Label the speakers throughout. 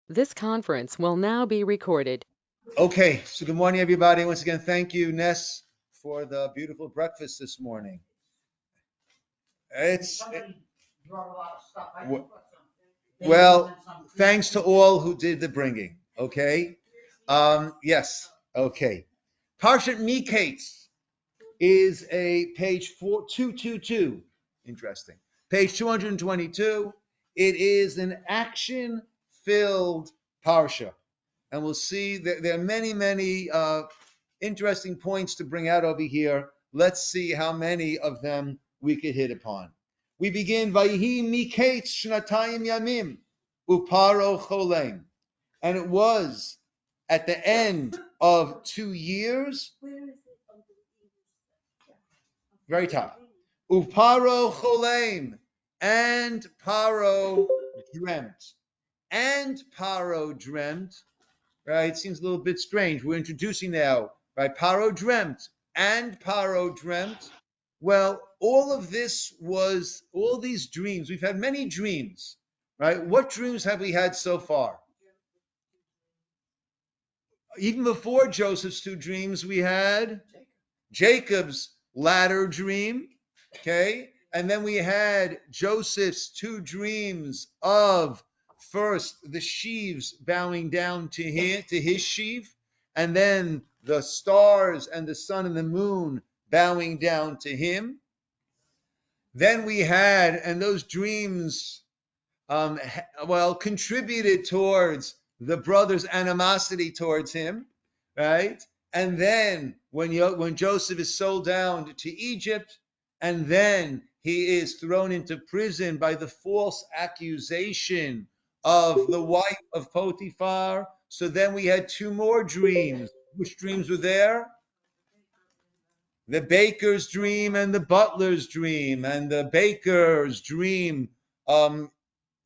Speaker 1: This conference will now be recorded.
Speaker 2: Okay, so good morning, everybody. Once again, thank you, Ness, for the beautiful breakfast this morning. It's well, thanks to all who did the bringing. Okay, yes, okay. Parsha Miketz is a page 222. Interesting. Page 222. It is an action-filled parsha. And we'll see that there are many interesting points to bring out over here. Let's see how many of them we could hit upon. We begin, Vayhi Miketz Shnatayim Yamim Uparo Cholem. And it was at the end of 2 years, very top. Uparo Cholem, and Paro dreamt. And Paro dreamt. Right? It seems a little bit strange. We're introducing now, right? Paro dreamt, and Paro dreamt. Well, all these dreams. We've had many dreams, right? What dreams have we had so far? Even before Joseph's 2 dreams, we had Jacob's ladder dream, okay? And then we had Joseph's 2 dreams of first the sheaves bowing down to his sheaf, and then the stars and the sun and the moon bowing down to him. Then we had, and those dreams, contributed towards the brothers' animosity towards him, right? And then when Joseph is sold down to Egypt, and then he is thrown into prison by the false accusation of the wife of Potiphar. So then we had 2 more dreams. Which dreams were there? The baker's dream and the butler's dream. And the baker's dream,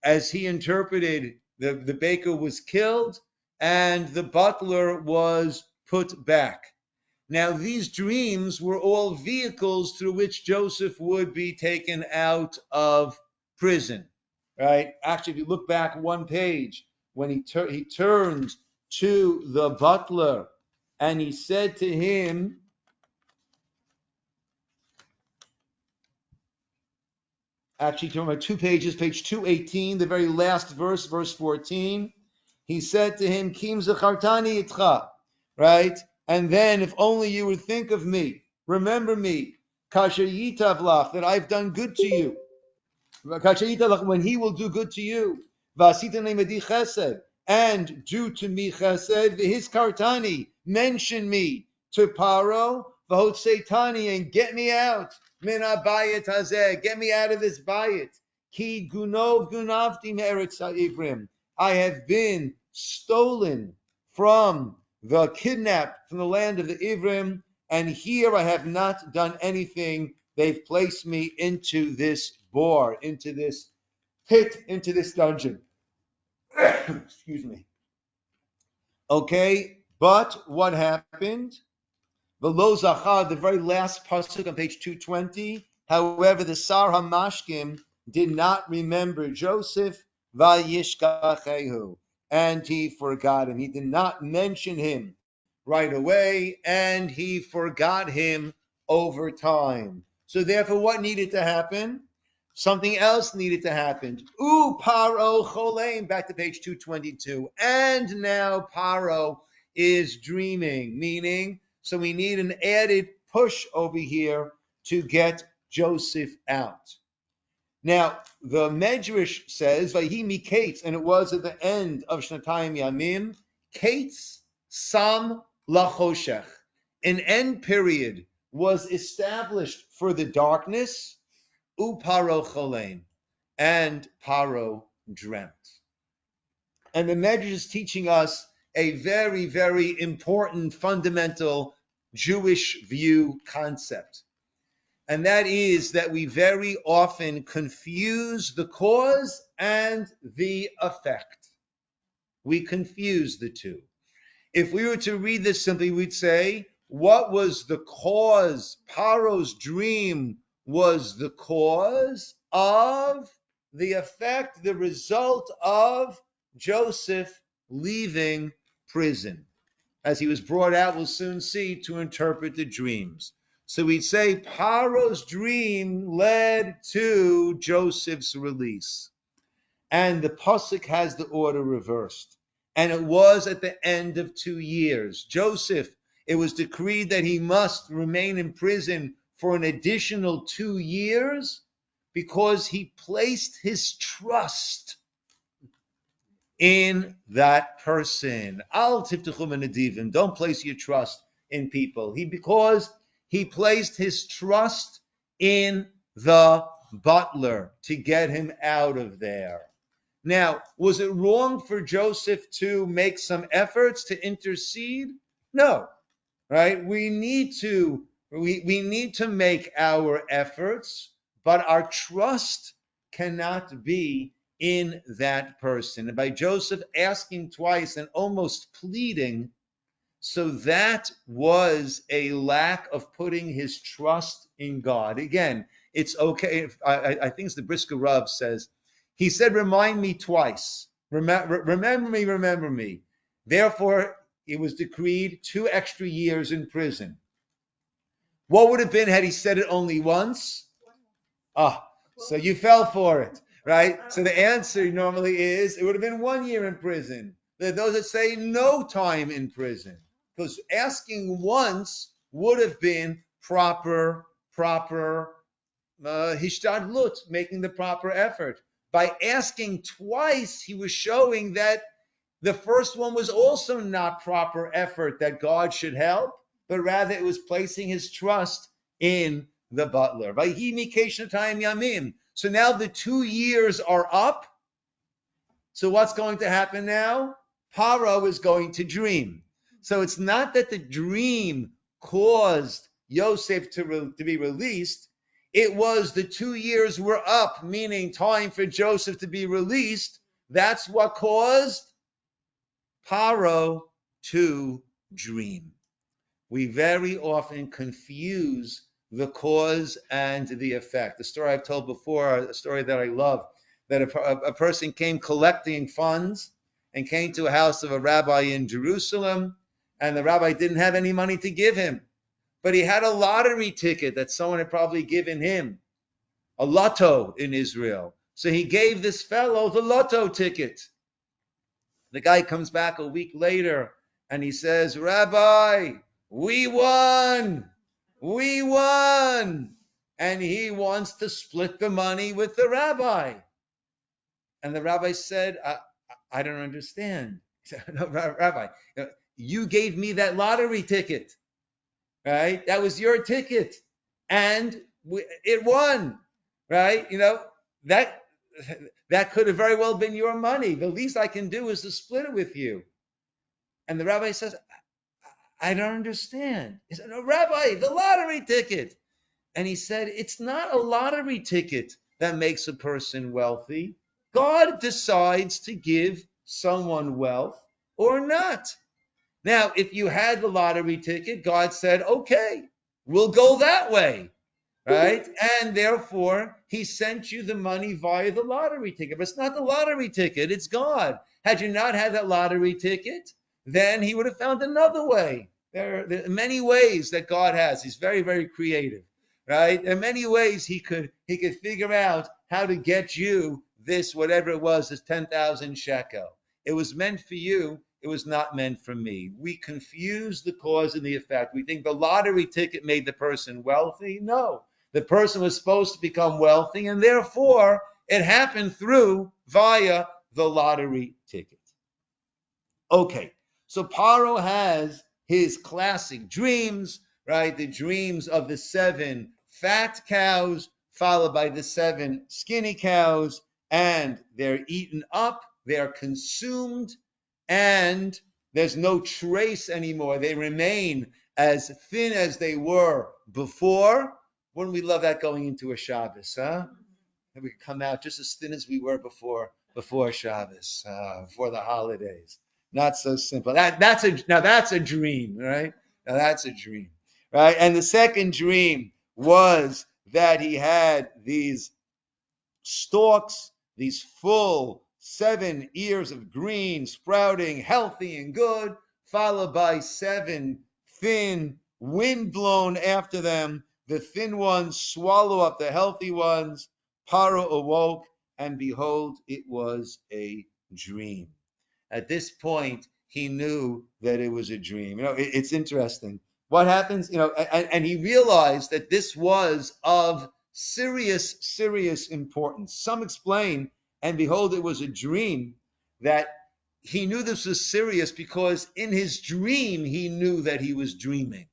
Speaker 2: as he interpreted, the baker was killed and the butler was put back. Now, these dreams were all vehicles through which Joseph would be taken out of prison, right? Actually, if you look back 1 page, when he turned to the butler and he said to him, actually, turn about 2 pages, page 218, the very last verse, verse 14. He said to him, Kim zachartani itcha, right? And then, if only you would think of me, remember me, kasher yitav lach, that I've done good to you. Kasher yitav lach, when he will do good to you. V'asita ne'medi chesed, and do to me chesed, v'his kartani, mention me to Paro, v'hot seitani, and get me out. Min habayit hazeh, get me out of this bayit. Ki gunov gunavti me'eretz ha'ivrim. I have been stolen from kidnapped from the land of the Ivrim, and here I have not done anything. They've placed me into this bore, into this pit, into this dungeon. Excuse me. Okay, but what happened? The Lo Zachar, the very last pasuk on page 220. However, the Sar HaMashkim did not remember Joseph, Vayishkachehu, and he forgot him. He did not mention him right away, and he forgot him over time. So therefore, what needed to happen? Something else needed to happen. Paro cholem, back to page 222. And now Paro is dreaming, meaning, so we need an added push over here to get Joseph out. Now, the Medrash says, Vayhi Miketz, and it was at the end of Shnatayim Yamim, Ketz Sam Lachoshech. An end period was established for the darkness, Paro Cholem, and Paro dreamt. And the Medrash is teaching us a very, very important fundamental Jewish view concept. And that is that we very often confuse the cause and the effect. We confuse the two. If we were to read this simply, we'd say, what was the cause? Paro's dream was the cause of the effect, the result of Joseph leaving prison. As he was brought out, we'll soon see, to interpret the dreams. So we'd say Paro's dream led to Joseph's release. And the Pasuk has the order reversed. And it was at the end of 2 years. Joseph, it was decreed that he must remain in prison for an additional 2 years because he placed his trust in that person. Al tiftuchu menadivim. Don't place your trust in people. Because he placed his trust in the butler to get him out of there. Now, was it wrong for Joseph to make some efforts to intercede? No, right? We need to make our efforts, but our trust cannot be in that person. And by Joseph asking twice and almost pleading, so that was a lack of putting his trust in God. Again, it's okay. I think it's the Brisker Rav says, he said, remind me twice. Remember me. Therefore, it was decreed 2 extra years in prison. What would have been had he said it only once? So you fell for it, right? So the answer normally is it would have been 1 year in prison. There are those that say no time in prison, because asking once would have been proper hishtadlut, making the proper effort. By asking twice, he was showing that the first one was also not proper effort that God should help, but rather it was placing his trust in the butler. So now the 2 years are up. So what's going to happen now? Paro is going to dream. So it's not that the dream caused Yosef to be released. It was the 2 years were up, meaning time for Joseph to be released. That's what caused Paro to dream. We very often confuse the cause and the effect. The story I've told before, a story that I love, that a person came collecting funds and came to a house of a rabbi in Jerusalem, and the rabbi didn't have any money to give him. But he had a lottery ticket that someone had probably given him, a lotto in Israel. So he gave this fellow the lotto ticket. The guy comes back a week later and he says, Rabbi, we won. And he wants to split the money with the rabbi. And the rabbi said, I don't understand. He said, no, Rabbi, you gave me that lottery ticket, right? That was your ticket. And it won, right? That could have very well been your money. The least I can do is to split it with you. And the rabbi says, I don't understand. He said, no, Rabbi, the lottery ticket. And he said, it's not a lottery ticket that makes a person wealthy. God decides to give someone wealth or not. Now, if you had the lottery ticket, God said, okay, we'll go that way, right? And therefore, he sent you the money via the lottery ticket. But it's not the lottery ticket, it's God. Had you not had that lottery ticket, then he would have found another way. There are many ways that God has. He's very, very creative, right? There are many ways he could figure out how to get you this, whatever it was, this 10,000 shekel. It was meant for you. It was not meant for me. We confuse the cause and the effect. We think the lottery ticket made the person wealthy. No, the person was supposed to become wealthy, and therefore it happened via the lottery ticket. Okay, so Paro has his classic dreams, right? The dreams of the 7 fat cows, followed by the 7 skinny cows, and they're eaten up, they're consumed, and there's no trace anymore. They remain as thin as they were before. Wouldn't we love that going into a Shabbos, huh? And we could come out just as thin as we were before Shabbos, before the holidays. Not so simple. That's a dream, right? Now that's a dream, right? And the second dream was that he had these stalks, these full 7 ears of green, sprouting, healthy and good, followed by 7 thin, wind blown after them. The thin ones swallow up the healthy ones. Paro awoke, and behold, it was a dream. At this point, he knew that it was a dream. It's interesting. What happens, and he realized that this was of serious, serious importance. Some explain, and behold, it was a dream, that he knew this was serious because in his dream, he knew that he was dreaming.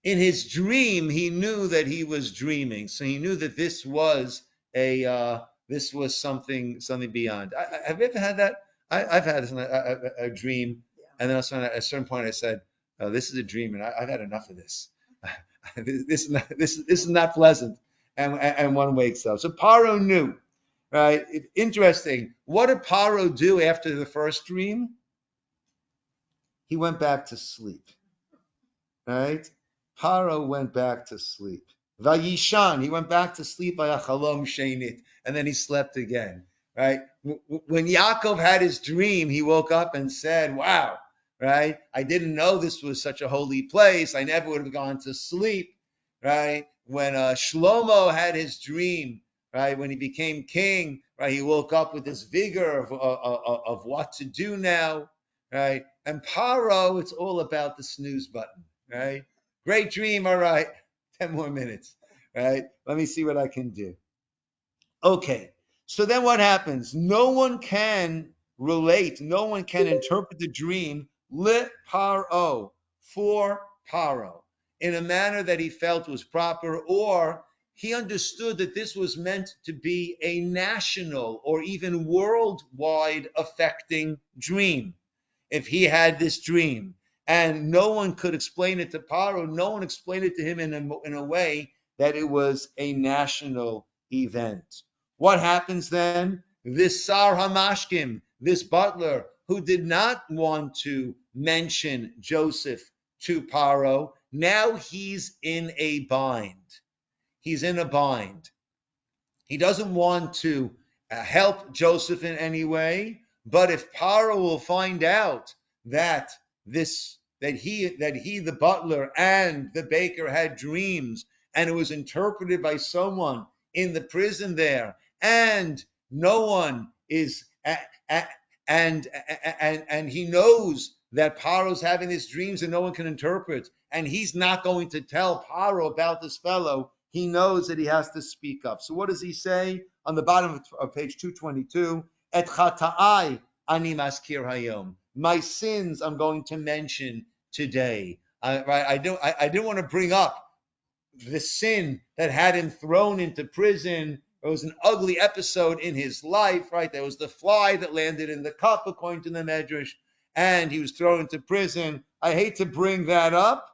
Speaker 2: In his dream, he knew that he was dreaming. So he knew that this was something beyond. Have you ever had that? I've had a dream, and then at a certain point I said, "This is a dream, and I've had enough of this. This is not pleasant." And one wakes up. So Paro knew, right? Interesting. What did Paro do after the first dream? He went back to sleep. Right? Paro went back to sleep. Vayishan, he went back to sleep by a chalom shenit, and then he slept again. Right? When Yaakov had his dream, he woke up and said, "Wow, right? I didn't know this was such a holy place. I never would have gone to sleep." Right? When Shlomo had his dream, right? When he became king, right? He woke up with this vigor of what to do now, right? And Paro, it's all about the snooze button. Right? Great dream. All right. 10 more minutes. Right? Let me see what I can do. Okay. So then what happens? No one can relate. No one can interpret the dream le paro for Paro in a manner that he felt was proper, or he understood that this was meant to be a national or even worldwide affecting dream. If he had this dream and no one could explain it to Paro, no one explained it to him in a way that it was a national event. What happens then? This Sar Hamashkim, this butler who did not want to mention Joseph to Paro, now he's in a bind. He's in a bind. He doesn't want to help Joseph in any way, but if Paro will find out that he the butler and the baker had dreams, and it was interpreted by someone in the prison there, and no one is and he knows that Paro's having these dreams and no one can interpret, and he's not going to tell Paro about this fellow. He knows that he has to speak up. So what does he say on the bottom of page 222? Et chata'ai ani maskir hayom. My sins I'm going to mention today. I didn't want to bring up the sin that had him thrown into prison. It was an ugly episode in his life, right? There was the fly that landed in the cup, according to the Medrash, and he was thrown into prison. I hate to bring that up.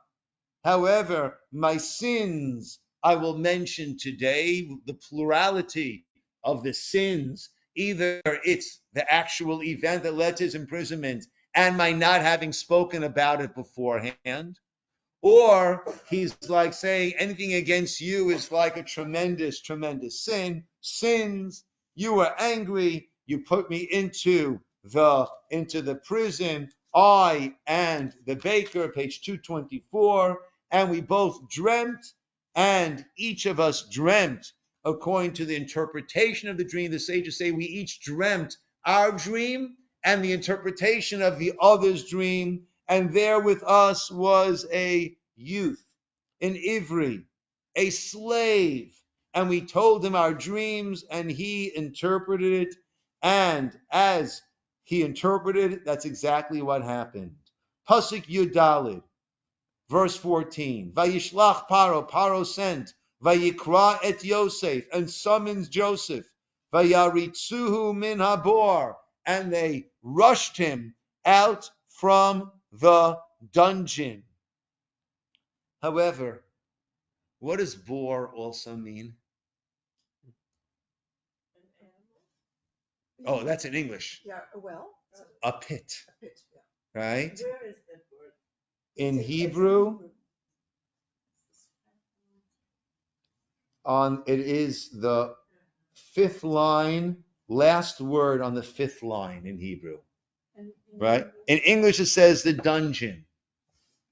Speaker 2: However, my sins I will mention today, the plurality of the sins. Either it's the actual event that led to his imprisonment and my not having spoken about it beforehand, or he's like saying anything against you is like a tremendous, tremendous sin. Sins, you were angry, you put me into the prison, I and the baker, page 224, and we both dreamt, and each of us dreamt according to the interpretation of the dream. The sages say we each dreamt our dream and the interpretation of the other's dream, and there with us was a youth, an Ivri, a slave, and we told him our dreams, and he interpreted it, and as he interpreted it, that's exactly what happened. Pasuk Yudalid, verse 14. Vayishlach Paro sent, Vayikra et Yosef, and summons Joseph, Vayaritzuhu min habor, and they rushed him out from the dungeon. However, what does bore also mean? Oh, that's in English.
Speaker 3: Yeah, well,
Speaker 2: A pit,
Speaker 3: a pit,
Speaker 2: right?
Speaker 3: Where is that word?
Speaker 2: In Hebrew, it is the fifth line, last word on the fifth line in Hebrew, right? In English, it says the dungeon.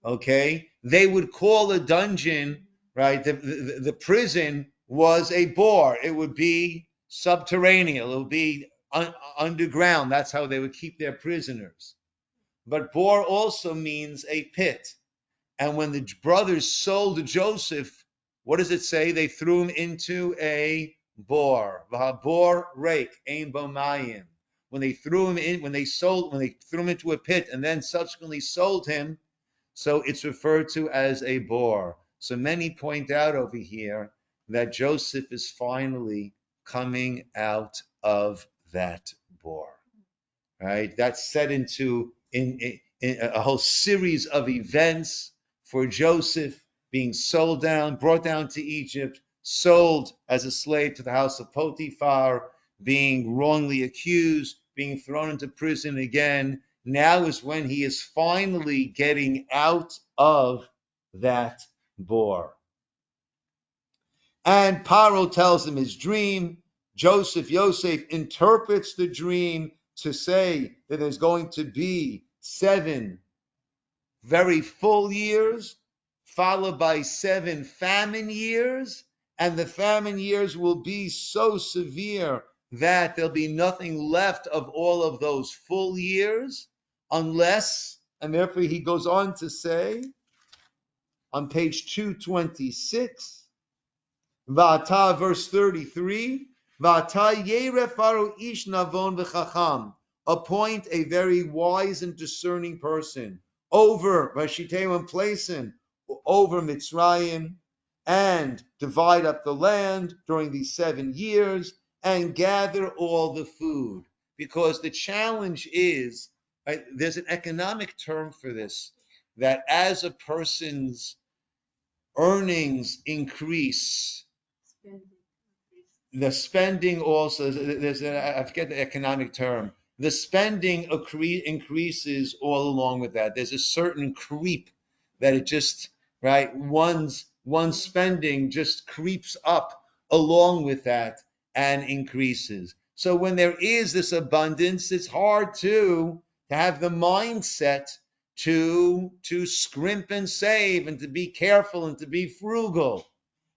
Speaker 2: Okay, they would call a dungeon, right? The prison was a bore. It would be subterranean. It would be underground. That's how they would keep their prisoners. But bore also means a pit. And when the brothers sold Joseph, what does it say? They threw him into a bore. Bor rake, ein bomayim. When they threw him in, when they threw him into a pit and then subsequently sold him, so it's referred to as a bore. So many point out over here that Joseph is finally coming out of that bore. Right? That's set into in a whole series of events for Joseph being sold down, brought down to Egypt, sold as a slave to the house of Potiphar, being wrongly accused, being thrown into prison again. Now is when he is finally getting out of that bore. And Paro tells him his dream. Yosef interprets the dream to say that there's going to be 7 very full years, followed by 7 famine years, and the famine years will be so severe that there'll be nothing left of all of those full years, unless, and therefore he goes on to say on page 226, Va'ata, verse 33, Va'ata yereh Pharaoh ish navon v'chacham, appoint a very wise and discerning person over Vashiteu and place him over Mitzrayim, and divide up the land during these 7 years and gather all the food. Because the challenge is, right, there's an economic term for this, that as a person's earnings increase, the spending also, I forget the economic term, the spending increases all along with that. There's a certain creep that it just, right, one's spending just creeps up along with that and increases. So when there is this abundance, it's hard to have the mindset to scrimp and save and to be careful and to be frugal.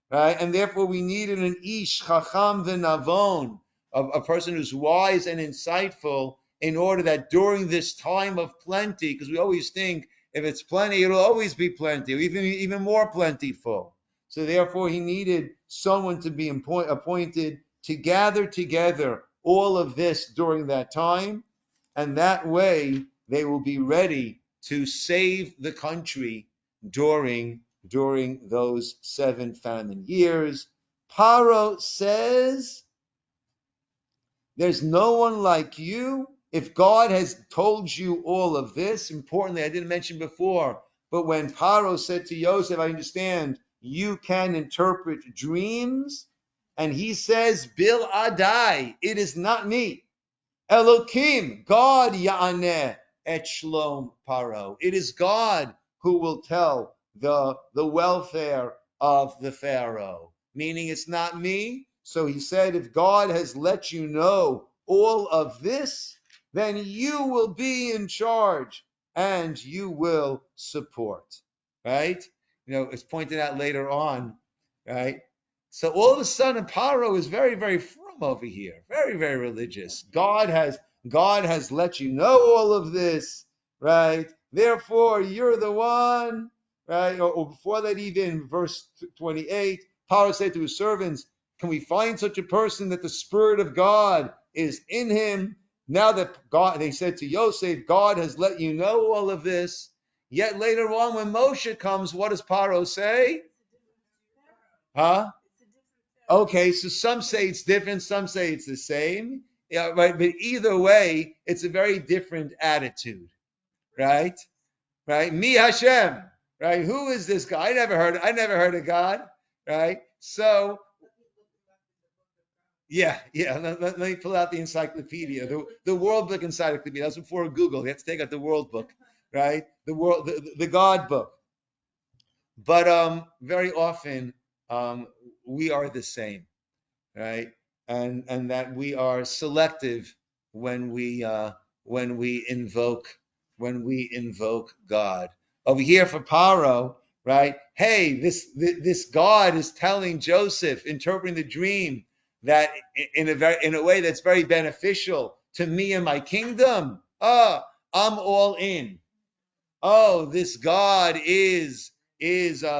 Speaker 2: Right? And therefore we needed an ish chacham v'navon, a person who's wise and insightful, in order that during this time of plenty, because we always think if it's plenty, it'll always be plenty, or even more plentiful. So therefore he needed someone to be appointed to gather together all of this during that time, and that way they will be ready to save the country during those 7 famine years. Paro says, there's no one like you. If God has told you all of this, importantly, I didn't mention before, but when Paro said to Yosef, I understand you can interpret dreams, and he says, Bil Adai, it is not me. Elokim, God Ya'aneh et Shlom Paro. It is God who will tell the welfare of the Pharaoh. Meaning it's not me. So he said, if God has let you know all of this, then you will be in charge and you will support. Right? It's pointed out later on, right? So all of a sudden, Paro is very, very frum over here, very, very religious. God has let you know all of this, right? Therefore, you're the one, right? Or before that, even verse 28, Paro said to his servants, "Can we find such a person that the Spirit of God is in him?" Now that they said to Yosef, God has let you know all of this. Yet later on, when Moshe comes, what does Paro say? Huh? Okay, so some say it's different, some say it's the same. Yeah, right. But either way, it's a very different attitude, right? Right? Mi Hashem, right? Who is this guy? I never heard of God, right? So yeah. Let me pull out the encyclopedia, the World Book Encyclopedia. That's before Google. You have to take out the World Book, right? The God Book. But very often we are the same, right? and that we are selective when we invoke God. Over here for Paro, right? Hey, this God is telling Joseph, interpreting the dream, that in a way that's very beneficial to me and my kingdom. I'm all in. Oh, this God is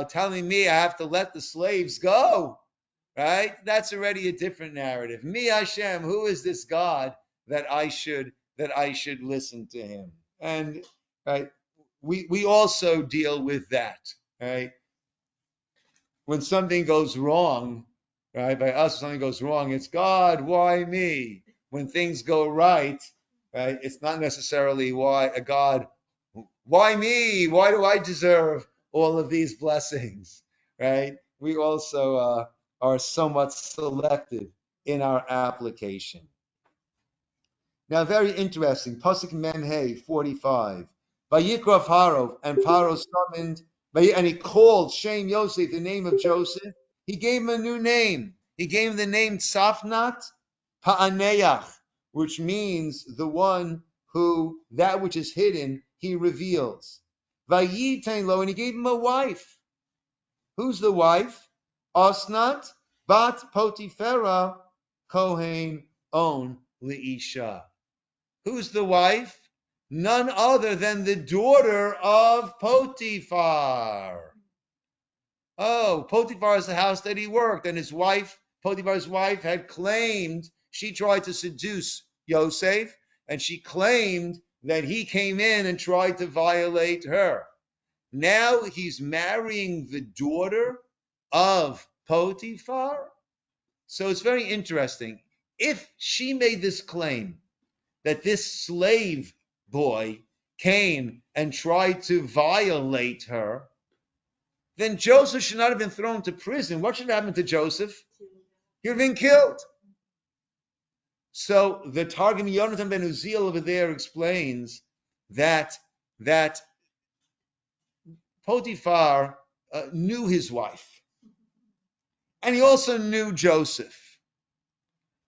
Speaker 2: telling me I have to let the slaves go, right? That's already a different narrative. Me Hashem, who is this God that I should listen to him? And right, we also deal with that, right? When something goes wrong, right? By us, something goes wrong, it's God, why me? When things go right, right? It's not necessarily why a God, why me? Why do I deserve all of these blessings, right? We also are somewhat selective in our application. Now, very interesting. Pasuk Memhei 45. Vayikra Pharaoh, and Pharaoh summoned, and he called Shem Yosef, the name of Joseph. He gave him a new name. He gave him the name Tzafnat Pa'aneach, which means the one who, that which is hidden, he reveals. Vayitain lo, and he gave him a wife. Who's the wife? Osnat Bat Potiphera Kohen On Leisha. Who's the wife? None other than the daughter of Potiphar. Oh, Potiphar is the house that he worked, and his wife, Potiphar's wife, had claimed she tried to seduce Yosef, and she claimed that he came in and tried to violate her. Now he's marrying the daughter of Potiphar. So it's very interesting. If she made this claim that this slave boy came and tried to violate her, then Joseph should not have been thrown to prison. What should happen to Joseph? He would have been killed. So the Targum Yonatan ben Uziel over there explains that Potiphar knew his wife, and he also knew Joseph,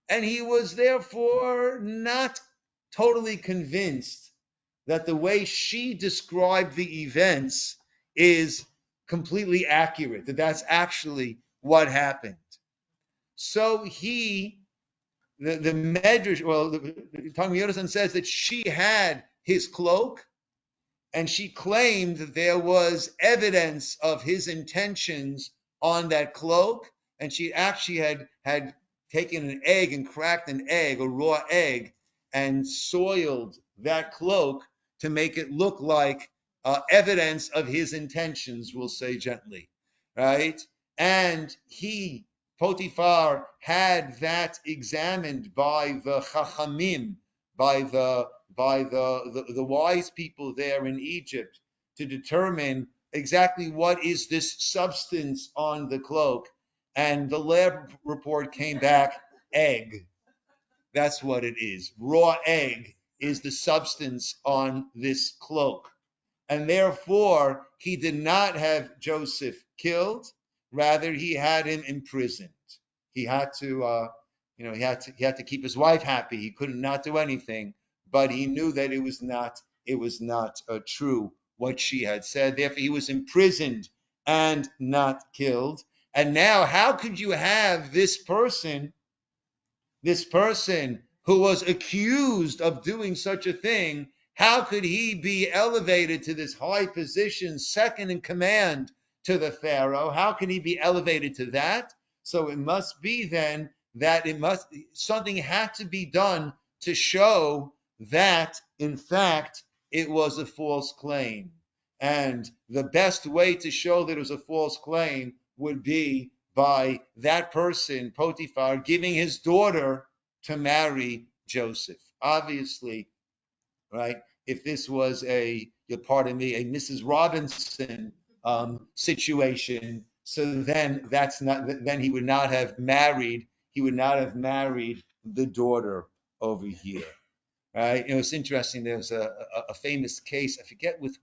Speaker 2: and he was therefore not totally convinced that the way she described the events is completely accurate, that that's actually what happened. So the Medrash, well, the Talmud Yonasan says that she had his cloak, and she claimed that there was evidence of his intentions on that cloak, and she actually had taken an egg and cracked an egg, a raw egg, and soiled that cloak to make it look like evidence of his intentions, we'll say gently, right? And Potiphar, had that examined by the Chachamim, by the wise people there in Egypt, to determine exactly what is this substance on the cloak. And the lab report came back egg. That's what it is. Raw egg is the substance on this cloak. And therefore, he did not have Joseph killed. Rather, he had him imprisoned. He had to, he had to keep his wife happy. He couldn't not do anything, but he knew that it was not true what she had said. Therefore, he was imprisoned and not killed. And now, how could you have this person who was accused of doing such a thing, how could he be elevated to this high position, second in command to the Pharaoh? How can he be elevated to that? So it must be then that something had to be done to show that, in fact, it was a false claim. And the best way to show that it was a false claim would be by that person, Potiphar, giving his daughter to marry Joseph. Obviously, right, if this was a Mrs. Robinson situation, so then he would not have married the daughter over here. Right? It's interesting. There's a famous case. I forget with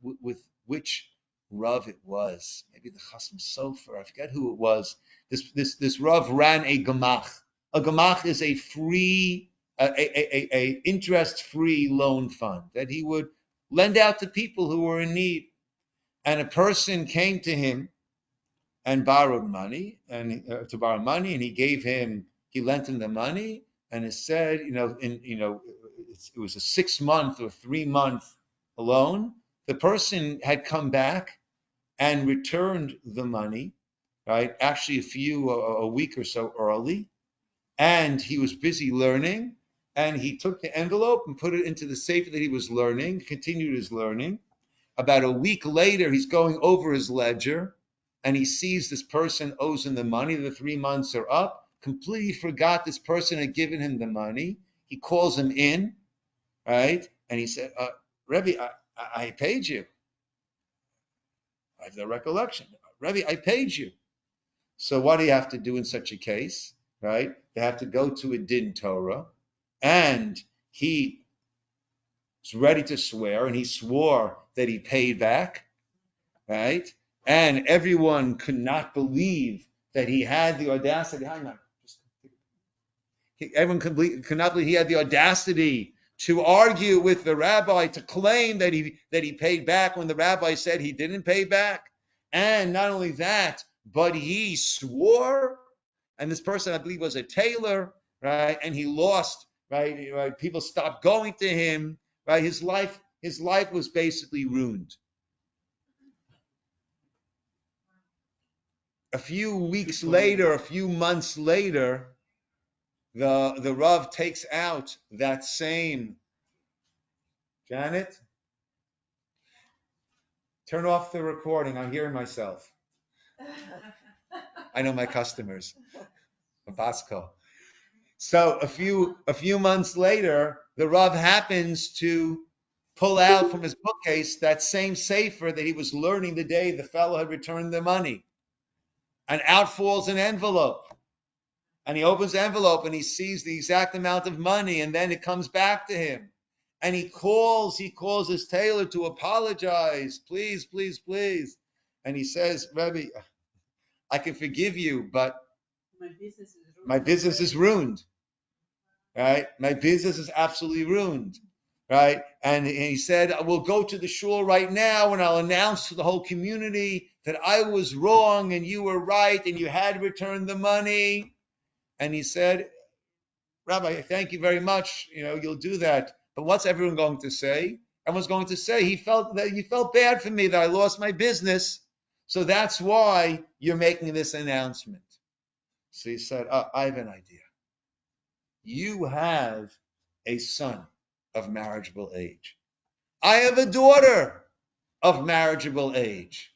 Speaker 2: which Rav it was. Maybe the Chasam Sofer. I forget who it was. This Rav ran a gemach. A gemach is a free, a interest-free loan fund that he would lend out to people who were in need. And a person came to him and borrowed money, and to borrow money, and he lent him the money, and it said, it was a 6-month or 3-month loan. The person had come back and returned the money, right? Actually, a week or so early, and he was busy learning, and he took the envelope and put it into the safe that he was learning, continued his learning. About a week later, he's going over his ledger, and he sees this person owes him the money. The 3 months are up. Completely forgot this person had given him the money. He calls him in, right? And he said, Rabbi, I paid you. I have no recollection. Rabbi, I paid you. So what do you have to do in such a case, right? They have to go to a din Torah, and he was ready to swear, and he swore that he paid back, right? And everyone could not believe that he had the audacity. Everyone could not believe he had the audacity to argue with the rabbi, to claim that he paid back when the rabbi said he didn't pay back. And not only that, but he swore. And this person, I believe, was a tailor, right? And he lost, right? People stopped going to him, right? His life was basically ruined. A few weeks later, a few months later, the Rav takes out that same. Janet, turn off the recording. I'm hearing myself. I know my customers. Basco. So a few months later, the Rav happens to pull out from his bookcase that same sefer that he was learning the day the fellow had returned the money. And out falls an envelope. And he opens the envelope and he sees the exact amount of money, and then it comes back to him. And he calls his tailor to apologize. Please, please, please. And he says, Rabbi, I can forgive you, but my business is ruined. Right? My business is absolutely ruined. Right? And he said, I will go to the shul right now and I'll announce to the whole community that I was wrong and you were right and you had returned the money. And he said, Rabbi, thank you very much. You'll do that. But what's everyone going to say? Everyone's going to say, you felt bad for me that I lost my business. So that's why you're making this announcement. So he said, I have an idea. You have a son of marriageable age. I have a daughter of marriageable age.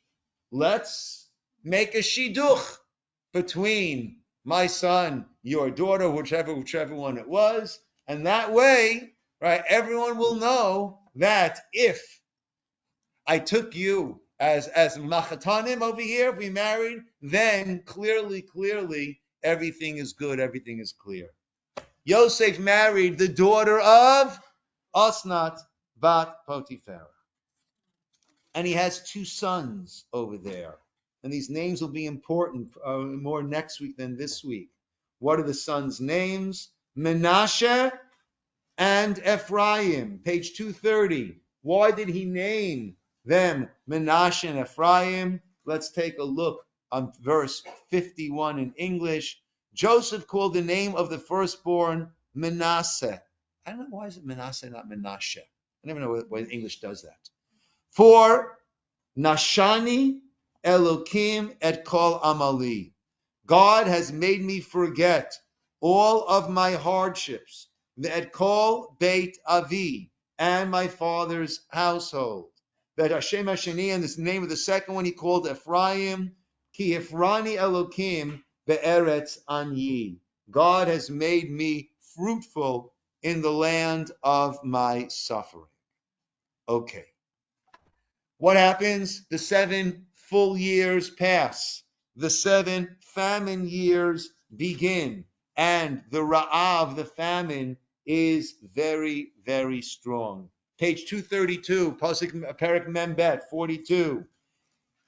Speaker 2: Let's make a shidduch between my son, your daughter, whichever one it was, and that way, right, everyone will know that if I took you as machatanim over here, we married, then clearly, everything is good, everything is clear. Yosef married the daughter of Osnat bat Potiphar. And he has 2 sons over there. And these names will be important more next week than this week. What are the sons' names? Menashe and Ephraim. Page 230. Why did he name them Menashe and Ephraim? Let's take a look on verse 51 in English. Joseph called the name of the firstborn Manasseh. I don't know, why is it Manasseh, not Menashe? I never know why English does that. For Nashani Elokim et kol amali. God has made me forget all of my hardships. Et kol beit avi, and my father's household. That Hashem Hashani, and this name of the second one he called Ephraim. Ki Ephraim Elokim be'eretz anyi. God has made me fruitful in the land of my suffering. Okay. What happens? The 7 full years pass. The 7 famine years begin. And the Ra'av, the famine, is very, very strong. Page 232, Perek Mem Bet, 42.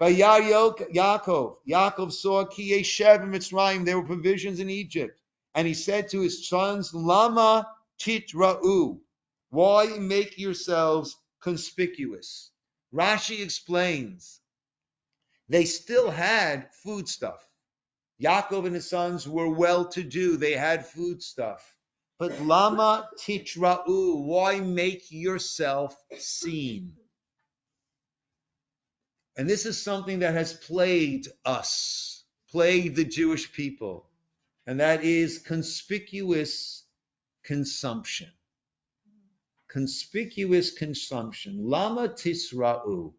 Speaker 2: Yaakov saw Ki Yeshev in Mitzrayim, there were provisions in Egypt. And he said to his sons, Lama titra'u. Why make yourselves conspicuous? Rashi explains, they still had food stuff. Yaakov and his sons were well-to-do. They had food stuff. But lama titra'u, why make yourself seen? And this is something that has plagued us, plagued the Jewish people, and that is conspicuous consumption. Conspicuous consumption. Lama tisra'u.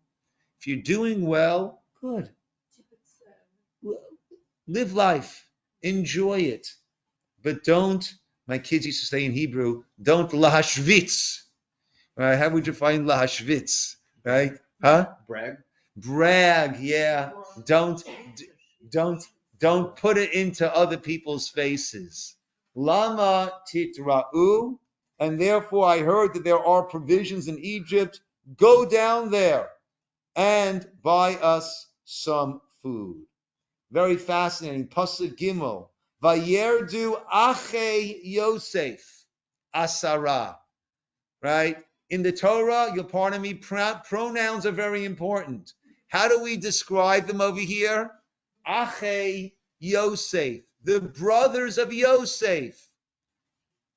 Speaker 2: If you're doing well, good. Live life. Enjoy it. But don't, my kids used to say in Hebrew, don't lahashvitz. Right? How would you find lahashvitz? Right? Huh? Brag, yeah. Don't don't put it into other people's faces. Lama titra'u, and therefore I heard that there are provisions in Egypt. Go down there and buy us some food. Very fascinating. Pasuk Gimel. Vayerdu ache Yosef asara. Right? In the Torah, you'll pardon me, pronouns are very important. How do we describe them over here? Ache Yosef, the brothers of Yosef.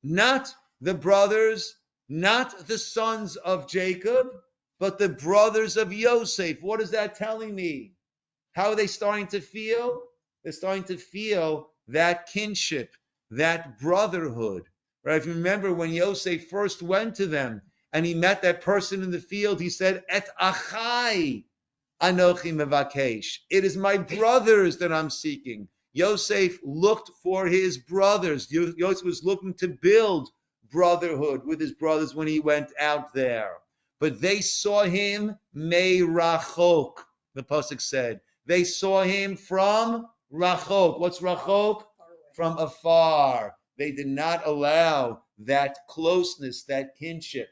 Speaker 2: Not the brothers, not the sons of Jacob, but the brothers of Yosef. What is that telling me? How are they starting to feel? They're starting to feel that kinship, that brotherhood. Right? If you remember when Yosef first went to them and he met that person in the field, he said, Et achai anochi mevakesh. It is my brothers that I'm seeking. Yosef looked for his brothers. Yosef was looking to build brotherhood with his brothers when he went out there. But they saw him me'rachok, the pasuk said. They saw him from rachok. What's rachok? From afar. They did not allow that closeness, that kinship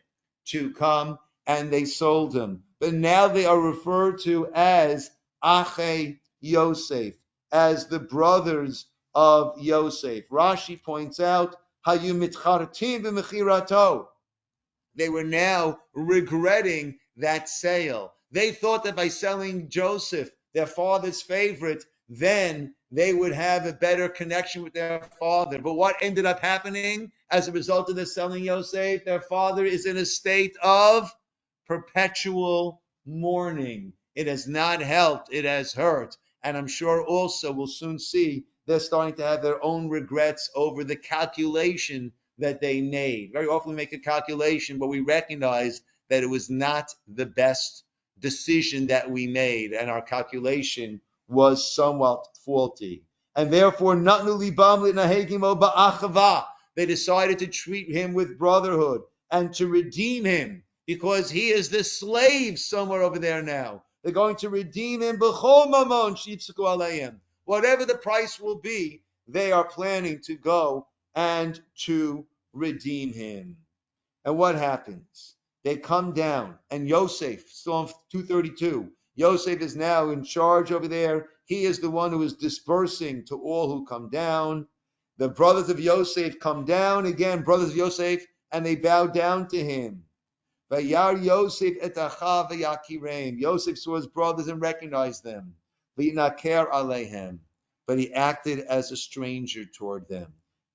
Speaker 2: to come, and they sold him. But now they are referred to as Ache Yosef, as the brothers of Yosef. Rashi points out, Hayu mitchartim b'mechirato. They were now regretting that sale. They thought that by selling Joseph, their father's favorite, then they would have a better connection with their father. But what ended up happening as a result of the selling Yosef? Their father is in a state of perpetual mourning. It has not helped. It has hurt. And I'm sure also we'll soon see they're starting to have their own regrets over the calculation that they made. Very often we make a calculation, but we recognize that it was not the best decision that we made, and our calculation was somewhat faulty. And therefore, they decided to treat him with brotherhood and to redeem him, because he is the slave somewhere over there now. They're going to redeem him. Whatever the price will be, they are planning to go and to redeem him. And what happens? They come down, and Yosef, Psalm 232, Yosef is now in charge over there. He is the one who is dispersing to all who come down. The brothers of Yosef come down again, brothers of Yosef, and they bow down to him. Vayar Yosef et achav v'yakireim. Yosef saw his brothers and recognized them. V'yinaker aleihem. But he acted as a stranger toward them.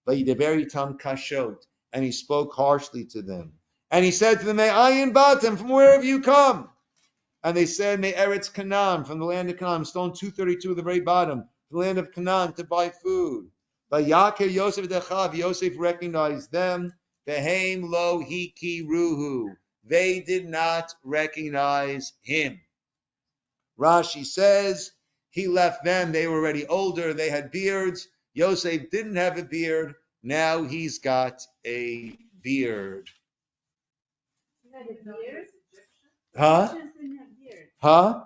Speaker 2: V'yideber itam kashot. And he spoke harshly to them. And he said to them, Me'ayin batem, from where have you come? And they said, Me'eretz Canaan, from the land of Canaan, stone 232 at the very bottom, the land of Canaan, to buy food. Vayakir Yosef dechav. Yosef recognized them. Vehem lo hiki ruhu. They did not recognize him. Rashi says he left them. They were already older. They had beards. Yosef didn't have a beard. Now he's got a beard. Huh? Huh?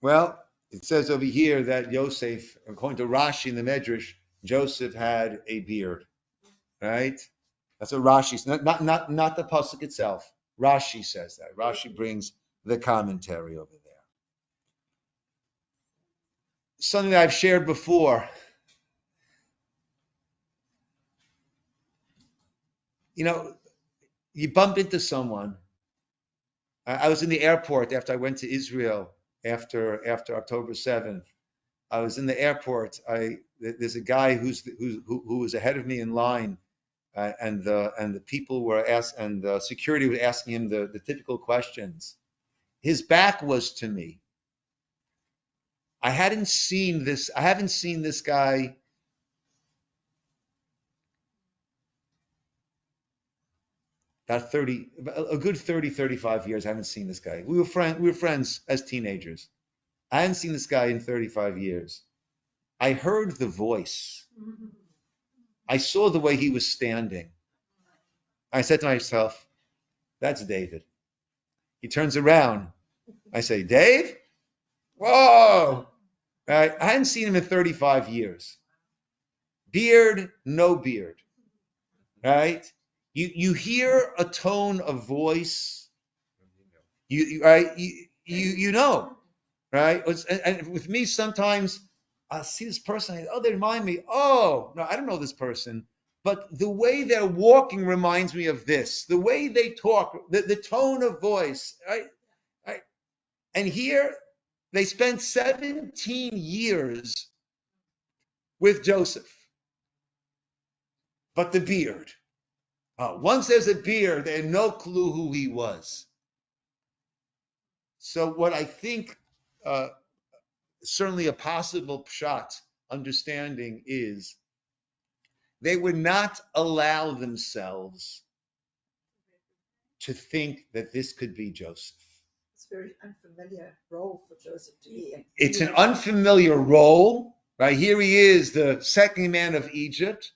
Speaker 2: Well, it says over here that Yosef, according to Rashi in the Medrash, Joseph had a beard, right? That's what Rashi says. Not the pasuk itself. Rashi says that. Rashi brings the commentary over there. Something that I've shared before. You bump into someone. I was in the airport after I went to Israel after October 7th. I was in the airport. There's a guy who was ahead of me in line, and the people were asked, and the security was asking him the typical questions. His back was to me. I haven't seen this guy about a good 35 years. I haven't seen this guy. We were friends as teenagers. I hadn't seen this guy in 35 years. I heard the voice. I saw the way he was standing. I said to myself, that's David. He turns around. I say, Dave? Whoa! I hadn't seen him in 35 years. Beard, no beard. Right? You hear a tone of voice. You know, right? And with me, sometimes I see this person. They remind me. Oh, no, I don't know this person. But the way they're walking reminds me of this. The way they talk, the tone of voice. Right? And here, they spent 17 years with Joseph. But the beard. Once there's a beard, they had no clue who he was. So what I think, certainly a possible pshat understanding is, they would not allow themselves to think that this could be Joseph.
Speaker 3: It's a very unfamiliar role for Joseph to be in.
Speaker 2: It's an unfamiliar role, right? Here he is, the second man of Egypt.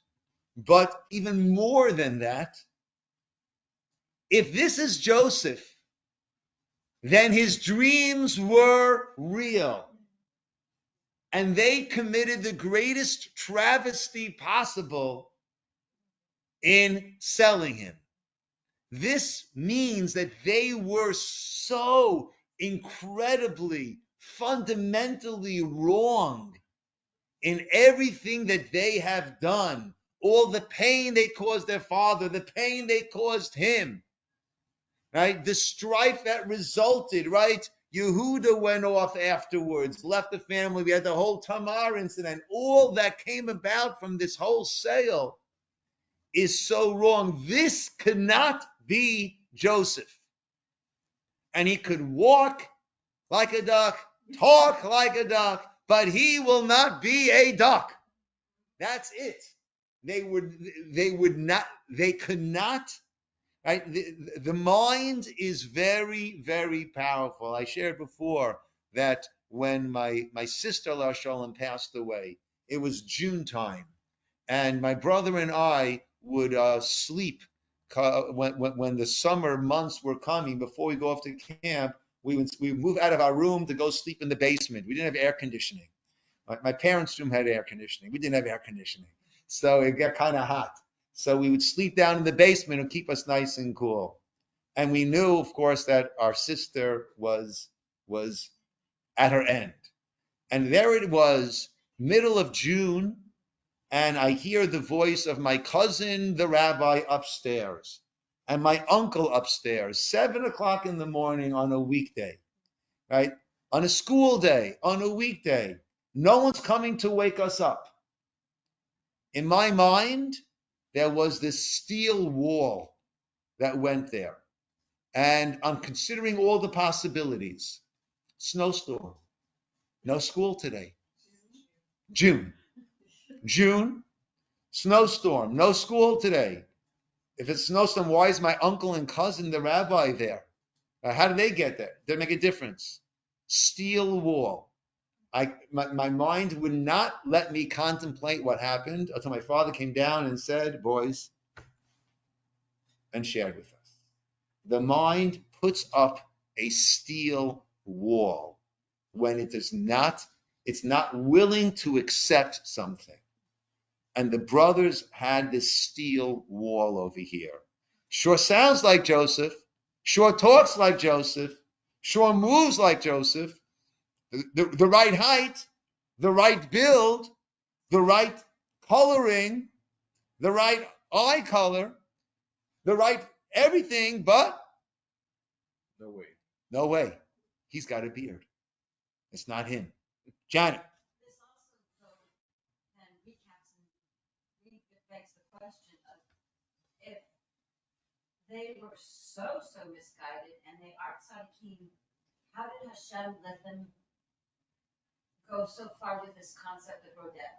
Speaker 2: But even more than that, if this is Joseph, then his dreams were real. And they committed the greatest travesty possible in selling him. This means that they were so incredibly, fundamentally wrong in everything that they have done. All the pain they caused their father, the pain they caused him, right? The strife that resulted, right? Yehuda went off afterwards, left the family. We had the whole Tamar incident. All that came about from this whole sale is so wrong. This cannot be Joseph. And he could walk like a duck, talk like a duck, but he will not be a duck. That's it. They could not. Right? The mind is very, very powerful. I shared before that when my sister La Shalom passed away, it was June time, and my brother and I would sleep when the summer months were coming. Before we go off to camp, we would move out of our room to go sleep in the basement. We didn't have air conditioning. My parents' room had air conditioning. We didn't have air conditioning, so it got kind of hot. So we would sleep down in the basement and keep us nice and cool. And we knew, of course, that our sister was at her end. And there it was, middle of June, and I hear the voice of my cousin, the rabbi, upstairs, and my uncle upstairs, 7 o'clock in the morning on a weekday, right? On a school day, on a weekday. No one's coming to wake us up. In my mind, there was this steel wall that went there. And I'm considering all the possibilities. Snowstorm. No school today. June. Snowstorm. No school today. If it's snowstorm, why is my uncle and cousin, the rabbi, there? How did they get there? Did it make a difference? Steel wall. My mind would not let me contemplate what happened until my father came down and said, boys, and shared with us. The mind puts up a steel wall when it's not willing to accept something. And the brothers had this steel wall over here. Sure sounds like Joseph, sure talks like Joseph, Shore moves like Joseph, the right height, the right build, the right coloring, the right eye color, the right everything, but no way. He's got a beard. It's not him. Janet.
Speaker 4: This also, then recaps and begs the question of if they were so misguided and they are tzaddikim, how did Hashem let them go so far with this concept of Rodef?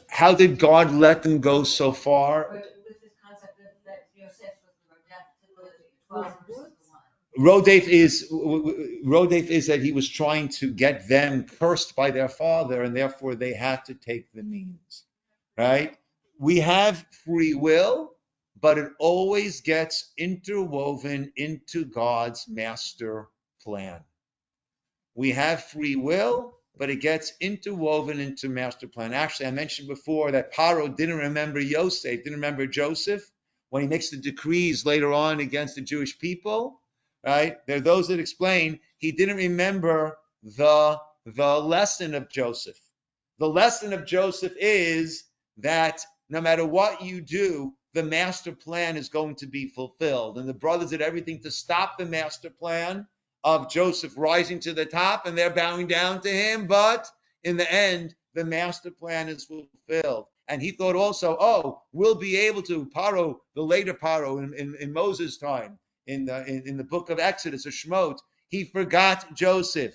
Speaker 2: How did God let them go so far?
Speaker 4: With this concept of that Yosef was the Rodef to the 12 versus the 1.
Speaker 2: Rodef is that he was trying to get them cursed by their father, and therefore they had to take the means. Right? We have free will, but it always gets interwoven into God's master plan. We have free will, but it gets interwoven into master plan. Actually, I mentioned before that Paro didn't remember Yosef, didn't remember Joseph when he makes the decrees later on against the Jewish people. Right? There are those that explain he didn't remember the lesson of Joseph. The lesson of Joseph is that no matter what you do, the master plan is going to be fulfilled. And the brothers did everything to stop the master plan of Joseph rising to the top, and they're bowing down to him. But in the end, the master plan is fulfilled. And he thought also, we'll be able to, Paro, the later Paro in Moses' time, in the book of Exodus or Shemot, he forgot Joseph.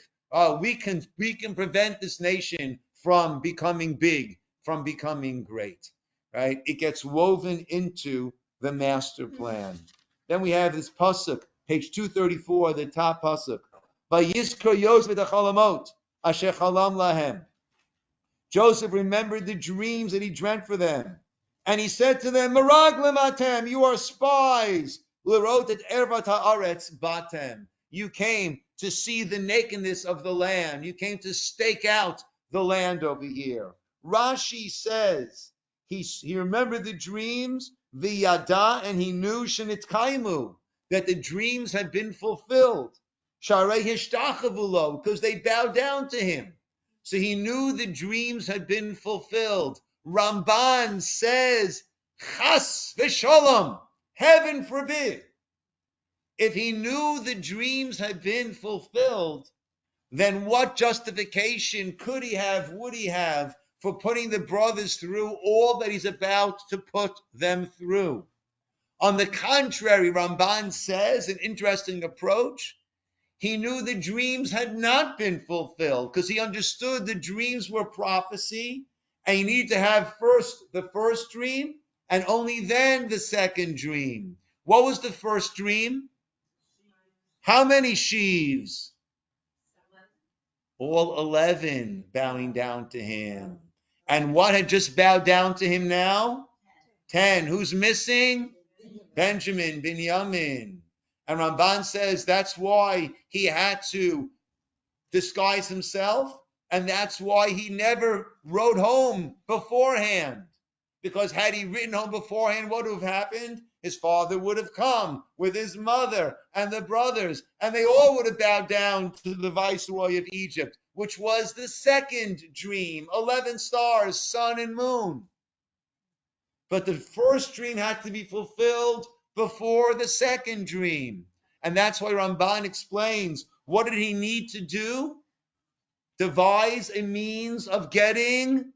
Speaker 2: We can prevent this nation from becoming big, from becoming great. Right? It gets woven into the master plan. Then we have this pasuk, page 234, the top pasuk. Vayizkor Yosef v'chalamot asher chalam lahem. Joseph remembered the dreams that he dreamt for them, and he said to them, "Meraglim atem, you are spies. L'rot et ervat haaretz batem. You came to see the nakedness of the land. You came to stake out the land over here." Rashi says he remembered the dreams, v'yada, and he knew shenitkaimu, that the dreams had been fulfilled. Sharei hishtachavulo, because they bowed down to him. So he knew the dreams had been fulfilled. Ramban says, Chas v'sholom, heaven forbid. If he knew the dreams had been fulfilled, then what justification could he have, would he have, for putting the brothers through all that he's about to put them through? On the contrary, Ramban says, an interesting approach, he knew the dreams had not been fulfilled because he understood the dreams were prophecy, and he needed to have first the first dream and only then the second dream. What was the first dream? How many sheaves? All 11 bowing down to him. And what had just bowed down to him now? 10. Who's missing? Benjamin, Binyamin. And Ramban says that's why he had to disguise himself, and that's why he never wrote home beforehand. Because had he written home beforehand, what would have happened? His father would have come with his mother and the brothers, and they all would have bowed down to the viceroy of Egypt, which was the second dream, 11 stars, sun and moon. But the first dream had to be fulfilled before the second dream. And that's why Ramban explains, what did he need to do? Devise a means of getting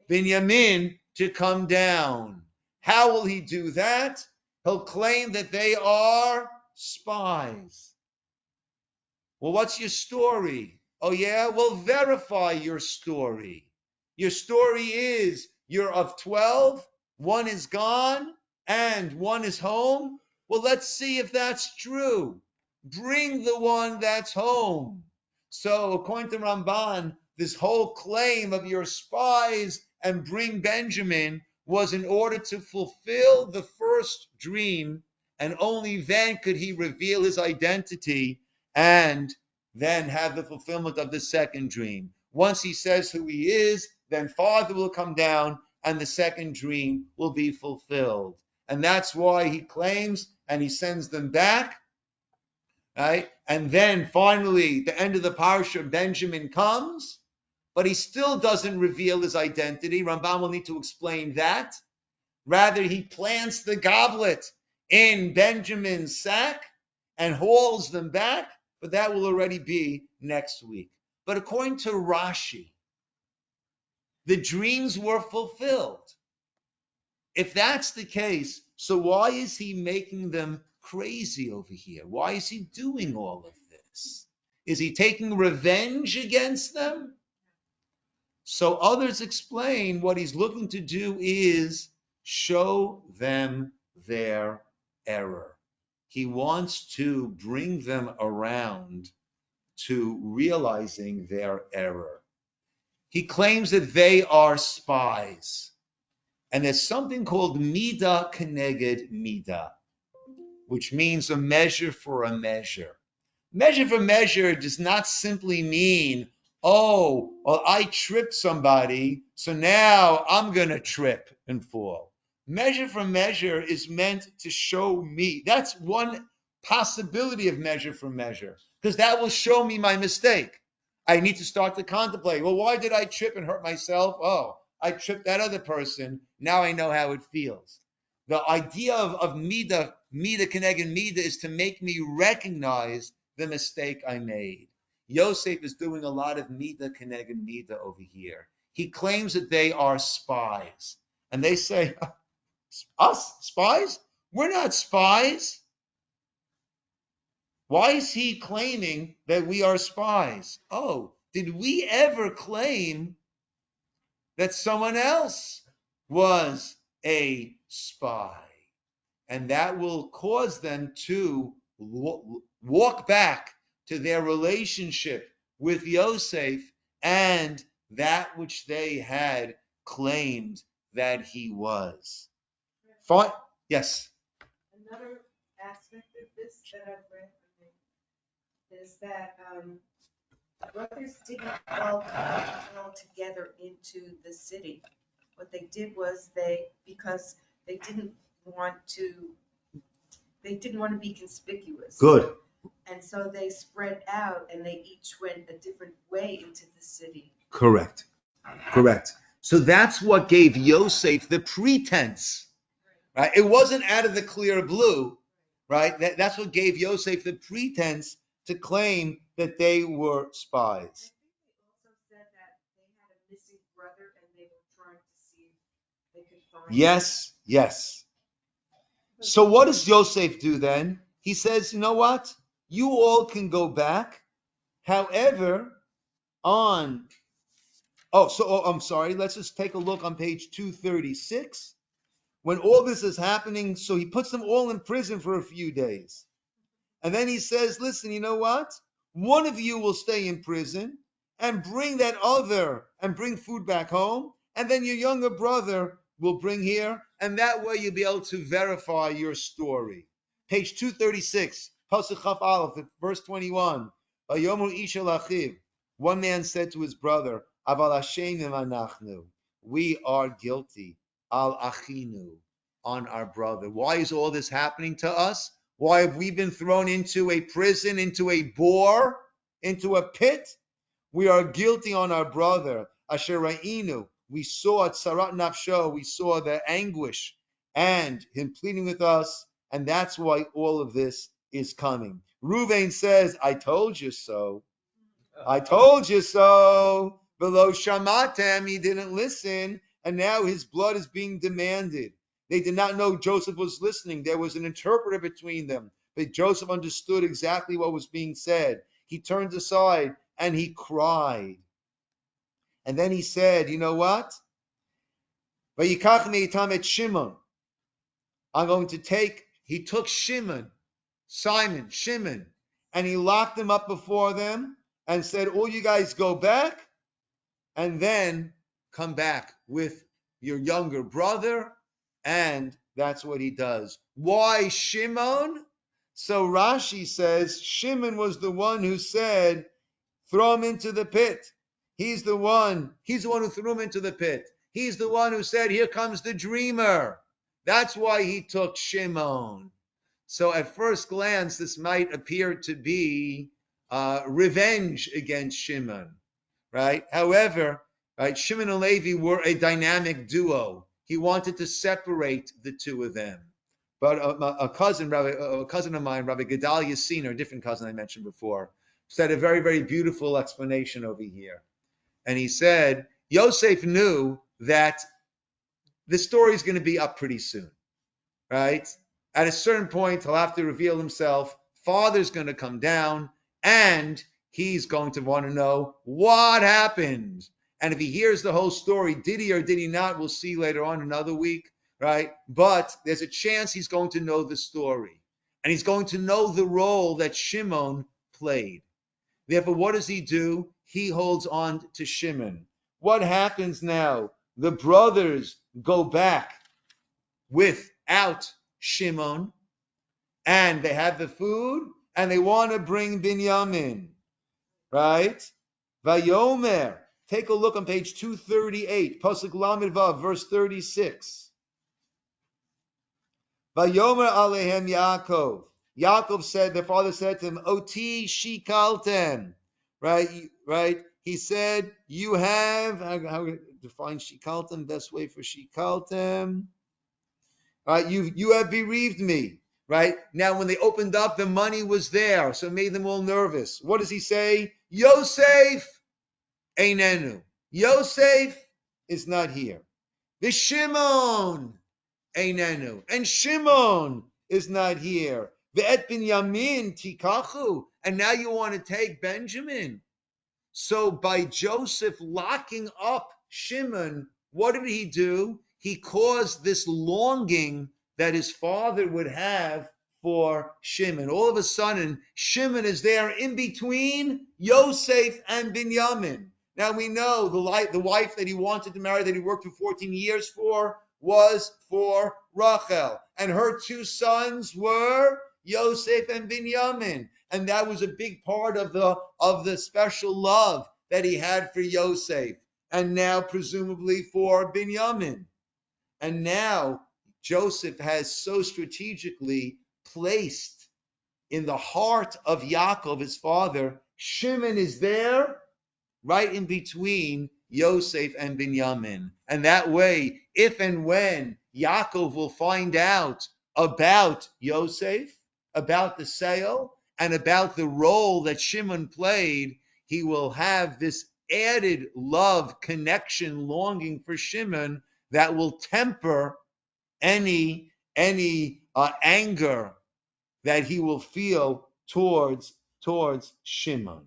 Speaker 2: Binyamin to come down. How will he do that? He'll claim that they are spies. Well, what's your story? Oh yeah? Well, verify your story. Your story is you're of 12, one is gone, and one is home. Well, let's see if that's true. Bring the one that's home. So according to Ramban, this whole claim of your spies and bring Benjamin was in order to fulfill the first dream, and only then could he reveal his identity and then have the fulfillment of the second dream. Once he says who he is, then Father will come down and the second dream will be fulfilled. And that's why he claims, and he sends them back right? And then finally, the end of the parsha, Benjamin comes, but he still doesn't reveal his identity. Rambam will need to explain that. Rather, he plants the goblet in Benjamin's sack and hauls them back, but that will already be next week. But according to Rashi, the dreams were fulfilled. If that's the case, so why is he making them crazy over here? Why is he doing all of this? Is he taking revenge against them? So others explain what he's looking to do is show them their error. He wants to bring them around to realizing their error. He claims that they are spies. And there's something called Midah Keneged Midah, which means a measure for a measure. Measure for measure does not simply mean, oh, well, I tripped somebody, so now I'm going to trip and fall. Measure for measure is meant to show me. That's one possibility of measure for measure, because that will show me my mistake. I need to start to contemplate, well, why did I trip and hurt myself? Oh, I tripped that other person. Now I know how it feels. The idea of Midah Keneged Midah is to make me recognize the mistake I made. Yosef is doing a lot of Midah Keneged Midah over here. He claims that they are spies. And they say, us, spies? We're not spies. Why is he claiming that we are spies? Oh, did we ever claim that someone else was a spy? And that will cause them to walk back to their relationship with Yosef and that which they had claimed that he was. Fine. Yes.
Speaker 3: Another aspect of this that I've read is that brothers didn't all together into the city. What they did was because they didn't want to be conspicuous.
Speaker 2: Good.
Speaker 3: And so they spread out and they each went a different way into the city.
Speaker 2: Correct. So that's what gave Yosef the pretense, right? It wasn't out of the clear blue, right? That's what gave Yosef the pretense to claim that they were spies.
Speaker 3: I think they also said that they had a missing brother and they were trying to see if they could find him.
Speaker 2: Yes. So what does Yosef do then? He says, you know what? You all can go back. However, I'm sorry. Let's just take a look on page 236. When all this is happening, so he puts them all in prison for a few days. And then he says, listen, you know what? One of you will stay in prison and bring food back home. And then your younger brother will bring here. And that way you'll be able to verify your story. Page 236, Pasuk Chaf Aleph, verse 21. Vayomer Isha Lachiv. One man said to his brother, Aval Hashem anachnu. We are guilty. Al achinu. On our brother. Why is all this happening to us? Why have we been thrown into a prison, into a bore, into a pit? We are guilty on our brother. Asher ra'inu. We saw tzarat nafsho. We saw the anguish and him pleading with us. And that's why all of this is coming. Reuven says, I told you so. I told you so. Below shamatem, he didn't listen. And now his blood is being demanded. They did not know Joseph was listening. There was an interpreter between them. But Joseph understood exactly what was being said. He turned aside and he cried. And then he said, you know what? Vayikach meitam et Shimon. He took Shimon, and he locked him up before them and said, all you guys go back and then come back with your younger brother. And that's what he does. Why Shimon? So Rashi says Shimon was the one who said, throw him into the pit. He's the one who threw him into the pit. He's the one who said, here comes the dreamer. That's why he took Shimon. So at first glance, this might appear to be revenge against Shimon, right? However, right, Shimon and Levi were a dynamic duo. He wanted to separate the two of them. But a cousin of mine, Rabbi Gedalia Ciner, a different cousin I mentioned before, said a very, very beautiful explanation over here. And he said, Yosef knew that the story is going to be up pretty soon, right? At a certain point, he'll have to reveal himself. Father's going to come down, and he's going to want to know what happened. And if he hears the whole story, did he or did he not, we'll see later on another week, right? But there's a chance he's going to know the story. And he's going to know the role that Shimon played. Therefore, what does he do? He holds on to Shimon. What happens now? The brothers go back without Shimon, and they have the food, and they want to bring Binyamin, right? Vayomer. Take a look on page 238, Pasuk Lamed Vav, verse 36. Vayomer alehem Yaakov. Yaakov said, the father said to him, Oti shikaltem. Right? He said, you have, how to define shikaltem, best way for shikaltem. Right? You have bereaved me. Right? Now, when they opened up, the money was there, so it made them all nervous. What does he say? Yosef einenu. Yosef is not here. Shimon einenu. And Shimon is not here. Ve'et Binyamin tikachu. And now you want to take Benjamin. So by Joseph locking up Shimon, what did he do? He caused this longing that his father would have for Shimon. All of a sudden, Shimon is there in between Yosef and Binyamin. Now we know the wife that he wanted to marry, that he worked for 14 years for, was for Rachel. And her two sons were Yosef and Binyamin. And that was a big part of the special love that he had for Yosef. And now presumably for Binyamin. And now Joseph has so strategically placed in the heart of Yaakov, his father, Shimon is there right in between Yosef and Binyamin. And that way, if and when Yaakov will find out about Yosef, about the sale, and about the role that Shimon played, he will have this added love, connection, longing for Shimon that will temper any anger that he will feel towards Shimon.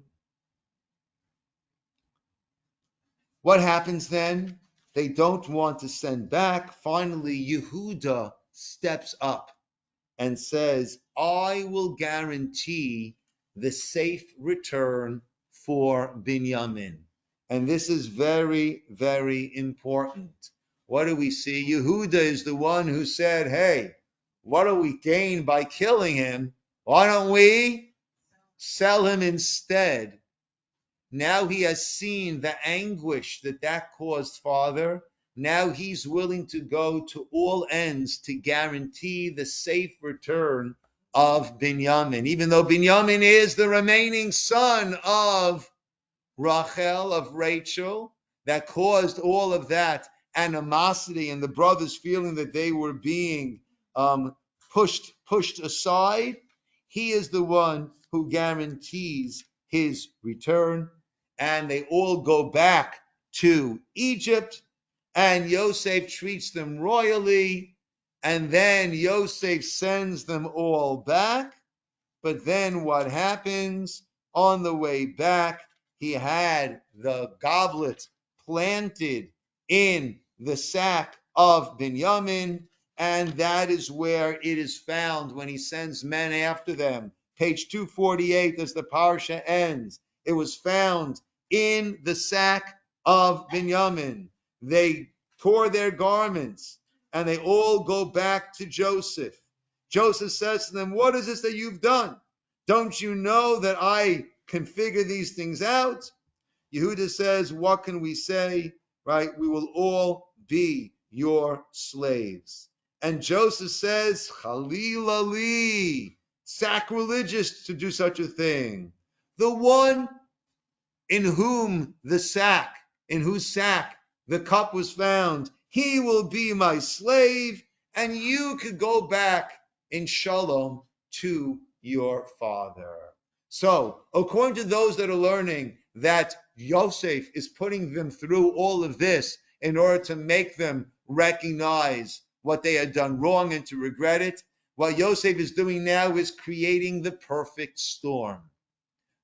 Speaker 2: What happens then? They don't want to send back. Finally, Yehuda steps up and says, I will guarantee the safe return for Binyamin. And this is very, very important. What do we see? Yehuda is the one who said, hey, what do we gain by killing him? Why don't we sell him instead? Now he has seen the anguish that caused father. Now he's willing to go to all ends to guarantee the safe return of Binyamin, even though Binyamin is the remaining son of Rachel, of Rachel, that caused all of that animosity and the brothers feeling that they were being pushed aside. He is the one who guarantees his return, and they all go back to Egypt, and Yosef treats them royally, and then Yosef sends them all back. But then what happens? On the way back, he had the goblet planted in the sack of Binyamin, and that is where it is found when he sends men after them. Page 248 as the Parsha ends. It was found in the sack of Binyamin. They tore their garments, and they all go back to Joseph. Joseph says to them, what is this that you've done? Don't you know that I can figure these things out? Yehuda says, what can we say? Right? We will all be your slaves. And Joseph says, Chalila li, sacrilegious to do such a thing. The one in whose sack the cup was found, he will be my slave, and you could go back in shalom to your father. So, according to those that are learning that Yosef is putting them through all of this in order to make them recognize what they had done wrong and to regret it, what Yosef is doing now is creating the perfect storm.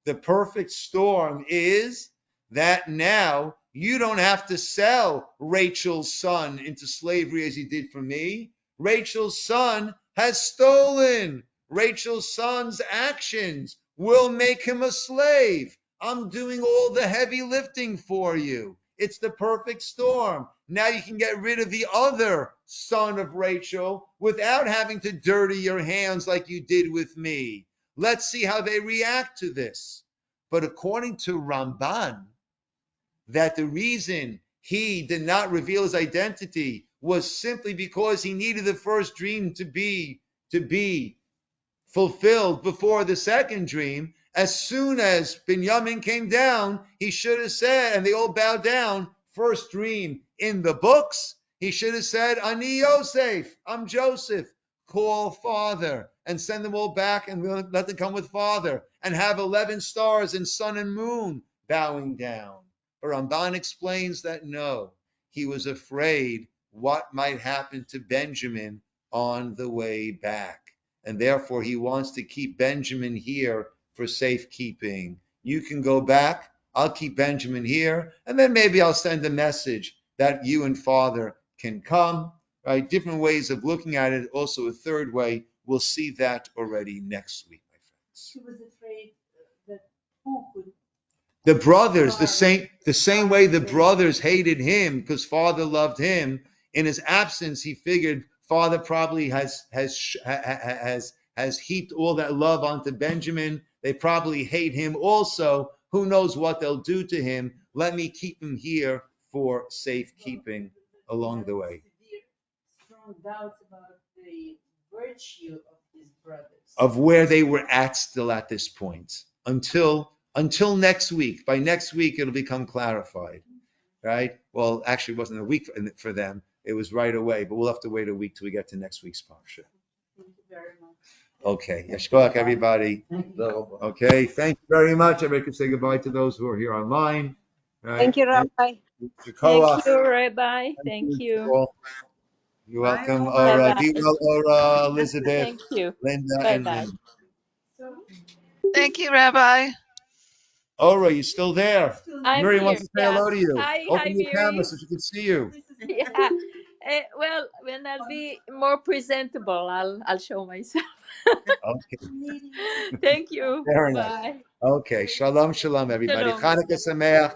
Speaker 2: The perfect storm is that now you don't have to sell Rachel's son into slavery as he did for me. Rachel's son has stolen. Rachel's son's actions will make him a slave. I'm doing all the heavy lifting for you. It's the perfect storm. Now you can get rid of the other son of Rachel without having to dirty your hands like you did with me. Let's see how they react to this. But according to Ramban, that the reason he did not reveal his identity was simply because he needed the first dream to be fulfilled before the second dream. As soon as Binyamin came down, he should have said, and they all bowed down, first dream in the books, he should have said, Ani Yosef, I'm Joseph, call father, and send them all back and let them come with father, and have 11 stars and sun and moon bowing down. But Ramban explains that no, he was afraid what might happen to Benjamin on the way back. And therefore he wants to keep Benjamin here for safekeeping. You can go back, I'll keep Benjamin here, and then maybe I'll send a message that you and father can come, right? Different ways of looking at it. Also a third way, we'll see that already next week, my friends.
Speaker 5: He was afraid that who could.
Speaker 2: The brothers, the same way the brothers hated him because father loved him. In his absence, he figured father probably has heaped all that love onto Benjamin. They probably hate him also. Who knows what they'll do to him? Let me keep him here for safekeeping along the way.
Speaker 5: Strong doubts about the virtue of his brothers.
Speaker 2: Of where they were at still at this point. Until next week. By next week, it'll become clarified, right? Well, actually, it wasn't a week for them. It was right away, but we'll have to wait a week till we get to next week's Parsha.
Speaker 5: Thank you very much.
Speaker 2: Okay. Yeshkoach, everybody. Okay. Thank you very much. Everybody can say goodbye to those who are here online. Right?
Speaker 6: Thank you, Rabbi.
Speaker 2: Yeshkoach.
Speaker 6: Thank you, Rabbi. Thank you.
Speaker 2: You're welcome.
Speaker 3: Bye,
Speaker 2: Ora,
Speaker 6: Bye-bye.
Speaker 2: be well, Ora, Elizabeth,
Speaker 6: Thank you.
Speaker 2: Linda, and
Speaker 6: Bye-bye.
Speaker 2: Lynn.
Speaker 7: Thank you, Rabbi.
Speaker 2: Ora, you still there?
Speaker 6: I'm
Speaker 2: Miri
Speaker 6: here.
Speaker 2: wants to say
Speaker 6: Yeah.
Speaker 2: hello to you.
Speaker 6: Hi,
Speaker 2: Open your camera
Speaker 6: Miri.
Speaker 2: so she can see you.
Speaker 6: Yeah. Well, when I'll be more presentable, I'll show myself.
Speaker 2: Okay,
Speaker 6: Thank you.
Speaker 2: fair enough.
Speaker 6: Bye.
Speaker 2: Okay, shalom, shalom, everybody.
Speaker 6: Shalom.
Speaker 2: Chanukah Sameach.